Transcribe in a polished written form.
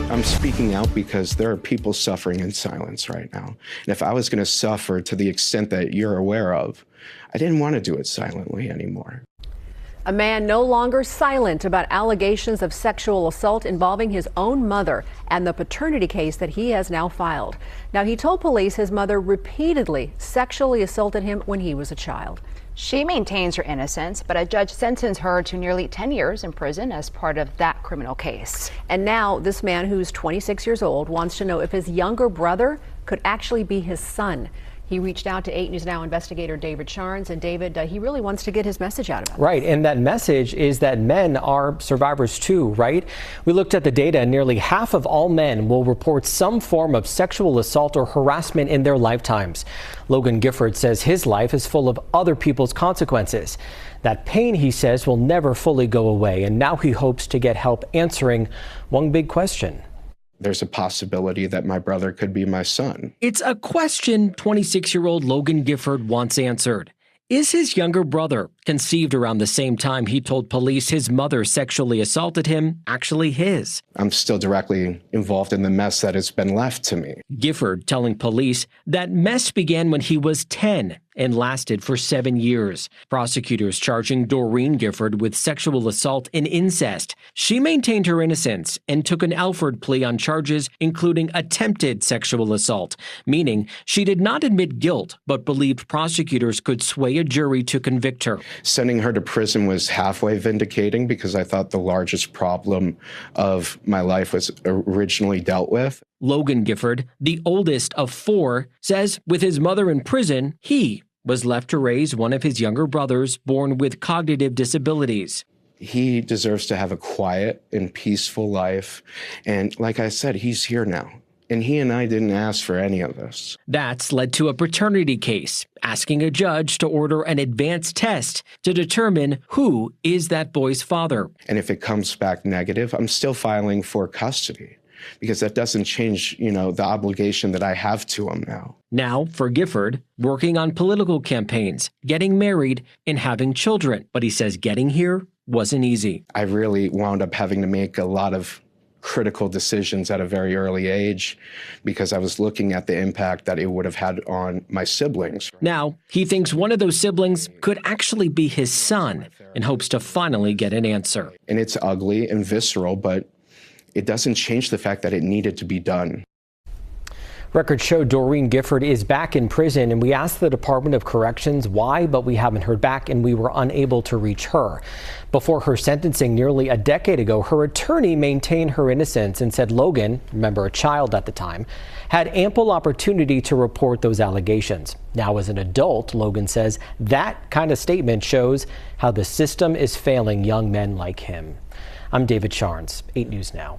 I'm speaking out because there are people suffering in silence right now. And if I was going to suffer to the extent that you're aware of, I didn't want to do it silently anymore. A man no longer silent about allegations of sexual assault involving his own mother and the paternity case that he has now filed. Now, he told police his mother repeatedly sexually assaulted him when he was a child. She maintains her innocence, but a judge sentenced her to nearly 10 years in prison as part of that criminal case. And now this man, who's 26 years old, wants to know if his younger brother could actually be his son. He reached out to 8 News Now investigator David Charnes, and David, he really wants to get his message out about it. Right, and that message is that men are survivors too, right? We looked at the data, and nearly half of all men will report some form of sexual assault or harassment in their lifetimes. Logan Gifford says his life is full of other people's consequences. That pain, he says, will never fully go away, and now he hopes to get help answering one big question. There's a possibility that my brother could be my son. It's a question 26-year-old Logan Gifford wants answered. Is his younger brother, conceived around the same time he told police his mother sexually assaulted him, actually his? I'm still directly involved in the mess that has been left to me. Gifford telling police that mess began when he was 10 and lasted for 7 years. Prosecutors charging Doreen Gifford with sexual assault and incest. She maintained her innocence and took an Alford plea on charges including attempted sexual assault, meaning she did not admit guilt but believed prosecutors could sway a jury to convict her. Sending her to prison was halfway vindicating because I thought the largest problem of my life was originally dealt with. Logan Gifford, the oldest of 4, says with his mother in prison, he was left to raise one of his younger brothers born with cognitive disabilities. He deserves to have a quiet and peaceful life. And like I said, he's here now. And he and I didn't ask for any of this. That's led to a paternity case, asking a judge to order an advanced test to determine who is that boy's father. And if it comes back negative, I'm still filing for custody, because that doesn't change, the obligation that I have to him now. Now, for Gifford, working on political campaigns, getting married, and having children. But he says getting here wasn't easy. I really wound up having to make a lot of critical decisions at a very early age because I was looking at the impact that it would have had on my siblings. Now, he thinks one of those siblings could actually be his son and hopes to finally get an answer. And it's ugly and visceral, but it doesn't change the fact that it needed to be done. Records show Doreen Gifford is back in prison, and we asked the Department of Corrections why, but we haven't heard back, and we were unable to reach her. Before her sentencing nearly a decade ago, her attorney maintained her innocence and said Logan, remember a child at the time, had ample opportunity to report those allegations. Now, as an adult, Logan says that kind of statement shows how the system is failing young men like him. I'm David Charnes, 8 News Now.